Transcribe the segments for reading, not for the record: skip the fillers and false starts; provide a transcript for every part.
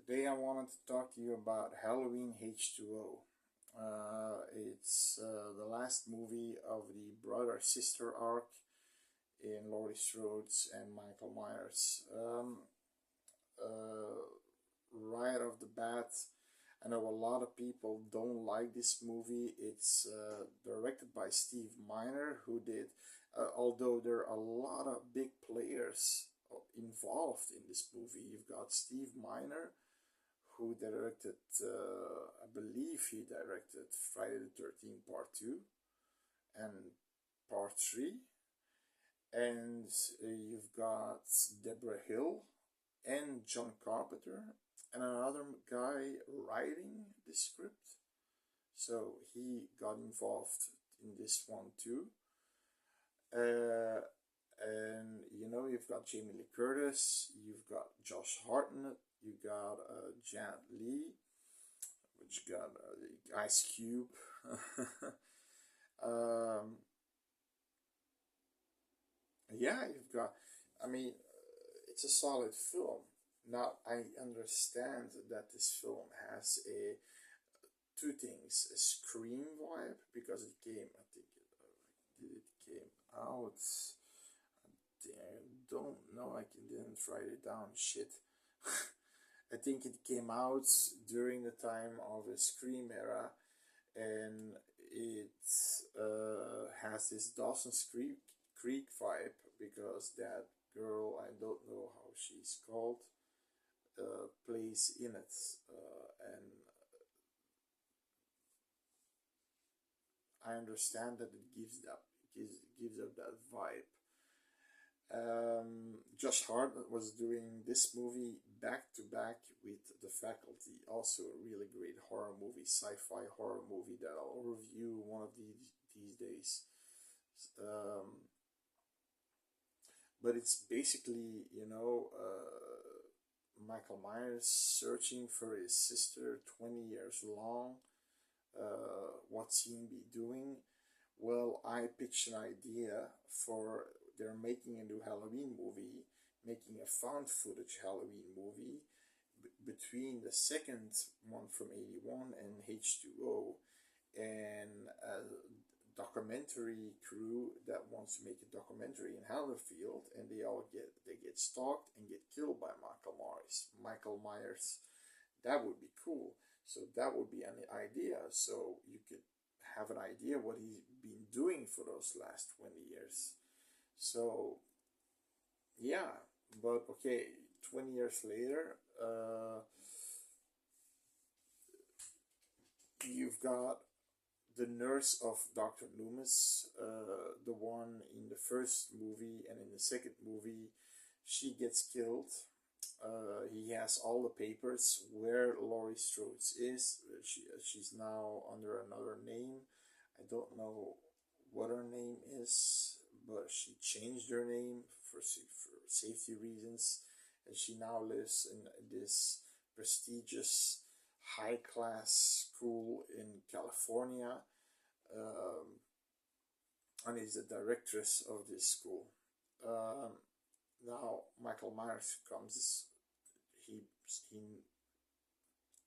Today I wanted to talk to you about Halloween H20. It's the last movie of the brother-sister arc in Laurie Strode's and Michael Myers. Right off the bat, I know a lot of people don't like this movie. It's directed by Steve Miner, who did, although there are a lot of big players involved in this movie. You've got Steve Miner, who directed, I believe he directed Friday the 13th Part 2 and Part 3. And you've got Deborah Hill and John Carpenter and another guy writing the script. So he got involved in this one too. Uh, and you've got Jamie Lee Curtis, you've got Josh Hartnett, you got Janet Leigh, which got the Ice Cube. um, yeah, you've got. I mean, it's a solid film. Now I understand that this film has a two things: a Scream vibe because it came. I think it came out. I don't know. Didn't write it down. Shit. I think it came out during the time of the Scream era, and it has this Dawson's Creek vibe because that girl, I don't know how she's called, plays in it, and I understand that it gives up that vibe. Josh Hartnett was doing this movie back to back with The Faculty, also a really great horror movie, sci-fi horror movie that I'll review one of these days. But it's basically, Michael Myers searching for his sister 20 years long. What's he be doing? Well, I pitched an idea for they're making a new Halloween movie, making a found footage Halloween movie between the second one from 81 and H20, and a documentary crew that wants to make a documentary in Haddonfield, and they get stalked and get killed by Michael Myers. Michael Myers, that would be cool. So that would be an idea. So you could have an idea what he's been doing for those last 20 years. So yeah, but okay, 20 years later, you've got the nurse of Dr. Loomis, the one in the first movie and in the second movie, she gets killed. He has all the papers where Laurie Strode is. She's now under another name. I don't know what her name is, but she changed her name for safety reasons, and she now lives in this prestigious high class school in California, and is the directress of this school. Now Michael Myers he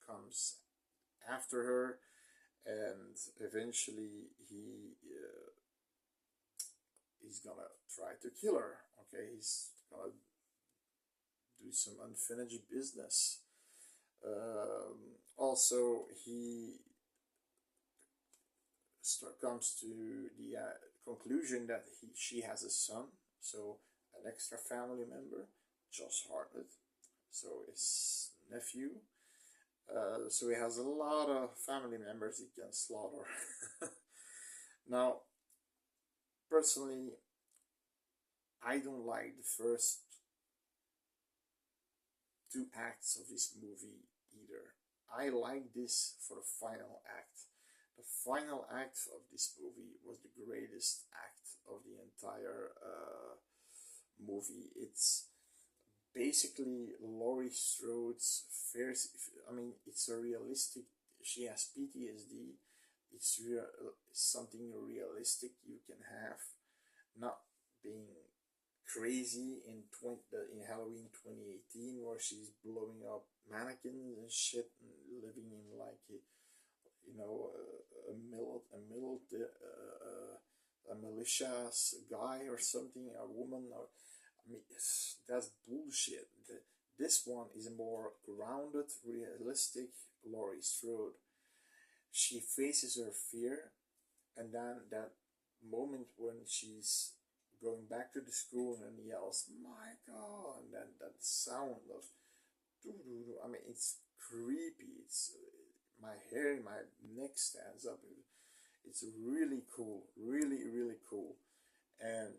comes after her, and eventually he's gonna try to kill her. Okay, he's gonna do some unfinished business. Also, he comes to the conclusion that she has a son, so an extra family member, Josh Hartnett, so his nephew. So he has a lot of family members he can slaughter. Now, personally, I don't like the first two acts of this movie either. I like this for the final act. The final act of this movie was the greatest act of the entire movie. It's basically Laurie Strode's first. I mean, it's a realistic. She has PTSD. It's something realistic you can have, not being crazy in in Halloween 2018, where she's blowing up mannequins and shit, and living in like a, a malicious guy or something, a woman, or I mean, that's bullshit. This one is a more grounded, realistic Laurie Strode. She faces her fear, and then that moment when she's going back to the school and yells, "Michael!" and then that sound of doo-doo-doo. I mean, it's creepy. It's my hair in my neck stands up. It's really cool, really, really cool. And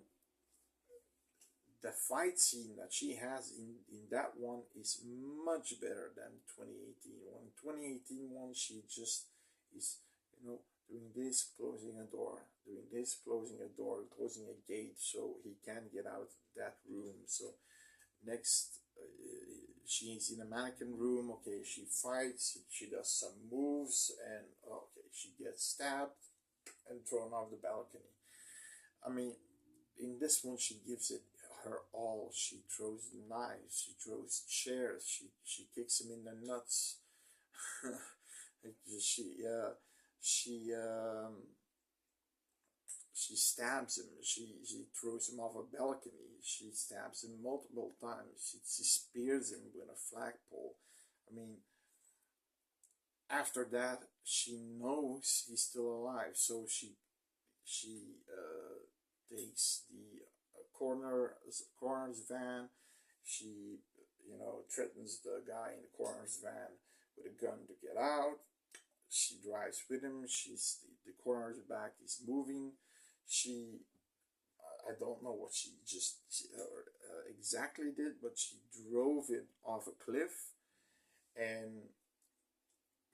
the fight scene that she has in that one is much better than 2018 one. 2018 one, she just is, doing this, closing a door, doing this, closing a door, closing a gate so he can't get out of that room. So next, she's in a mannequin room. Okay, she fights, she does some moves, and okay, she gets stabbed and thrown off the balcony. I mean, in this one, she gives it her all. She throws knives, she throws chairs, she kicks him in the nuts. she she she stabs him. She throws him off a balcony. She stabs him multiple times. She spears him with a flagpole. I mean, after that, she knows he's still alive, so she takes the coroner's van. She threatens the guy in the coroner's van with a gun to get out. She drives with him. The coroner's back is moving. She I don't know what exactly did, but she drove it off a cliff, and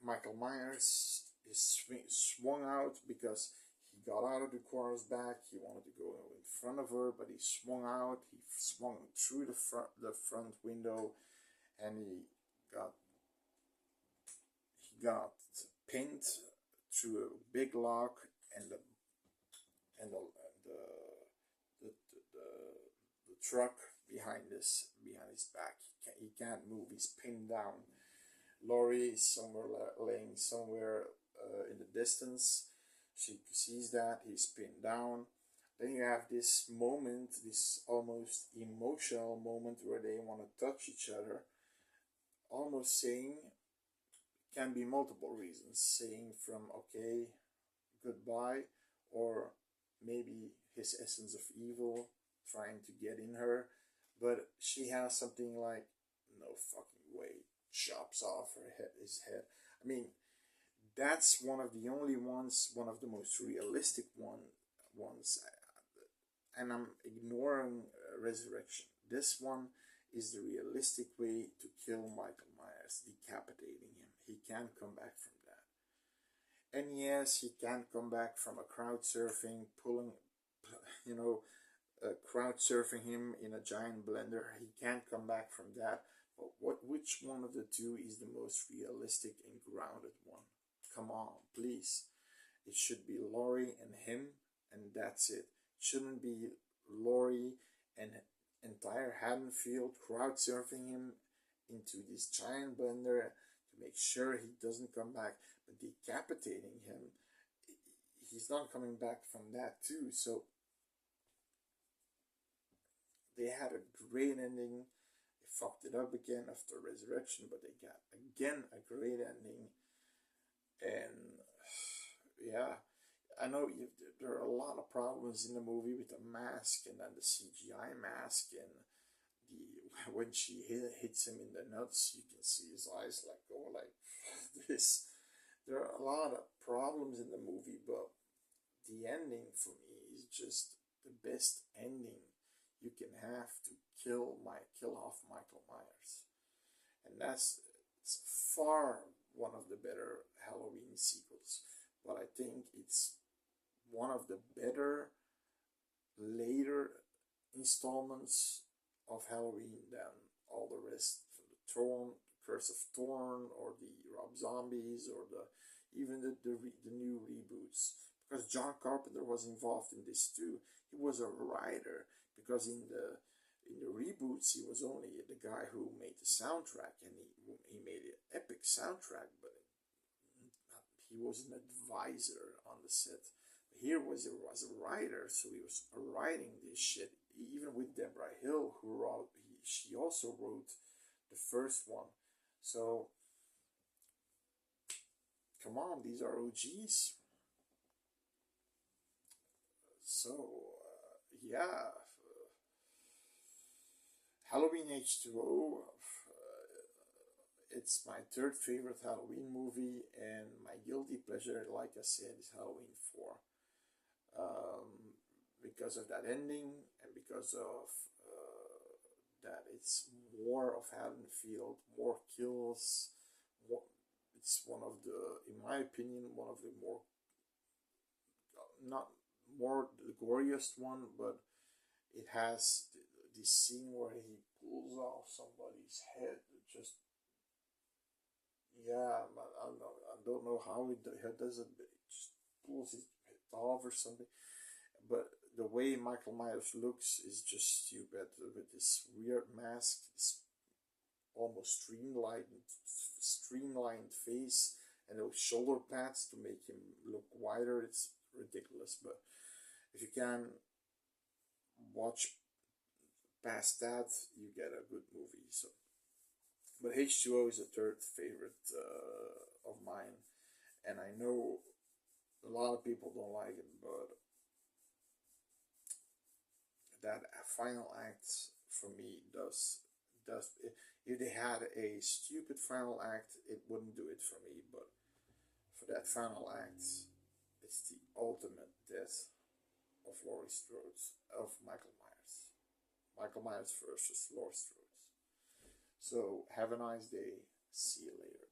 Michael Myers is swung out because he got out of the coroner's back. He wanted to go in front of her, but he swung out. He swung through the front window, and he got pinned through a big lock, and the truck behind his back. He can't move. He's pinned down. Laurie is laying somewhere in the distance. She sees that he's pinned down. Then you have this moment, this almost emotional moment where they want to touch each other, almost saying, can be multiple reasons, saying from okay, goodbye, or maybe his essence of evil trying to get in her, but she has something like, no fucking way, chops off his head. I mean, that's one of the only ones, one of the most realistic ones, and I'm ignoring Resurrection. This one is the realistic way to kill Michael Myers, decapitating him. He can't come back from that. And yes, he can't come back from a crowd surfing, crowd surfing him in a giant blender. He can't come back from that. But which one of the two is the most realistic and grounded one? Come on, please. It should be Laurie and him, and that's it. It shouldn't be Laurie and entire Haddonfield crowd surfing him into this giant blender to make sure he doesn't come back, but decapitating him. He's not coming back from that too. So they had a great ending. They fucked it up again after Resurrection, but they got again a great ending. And yeah, I know there are a lot of problems in the movie with the mask and then the CGI mask, and when she hits him in the nuts, you can see his eyes like go like this. There are a lot of problems in the movie, but the ending for me is just the best ending you can have to kill off Michael Myers, and it's far one of the better Halloween sequels. But I think it's one of the better later installments of Halloween than all the rest. The Curse of Thorn, or the Rob Zombies, or even the new reboots. Because John Carpenter was involved in this too. He was a writer. because in the reboots he was only the guy who made the soundtrack, and he made an epic soundtrack, but he was an advisor on the set. Here was a writer, so he was writing this shit. Even with Deborah Hill, who wrote, she also wrote the first one. So come on, these are OGs. So yeah, Halloween H2O. It's my third favorite Halloween movie, and my guilty pleasure, like I said, is Halloween 4. Because of that ending, and because of that it's more of Haddonfield, more kills, more, it's one of the, in my opinion, one of the more, not more the goriest one, but it has this scene where he pulls off somebody's head. Just, yeah, I don't know how he does it, but he just pulls his head off or something. But the way Michael Myers looks is just stupid, with this weird mask, this almost streamlined face, and those shoulder pads to make him look wider. It's ridiculous. But if you can watch past that, you get a good movie. So, but H2O is the third favorite of mine, and I know a lot of people don't like it, but that final act for me does if they had a stupid final act, it wouldn't do it for me. But for that final act, it's the ultimate death of Laurie Strode, of Michael Myers. Michael Myers versus Laurie Strode. So have a nice day. See you later.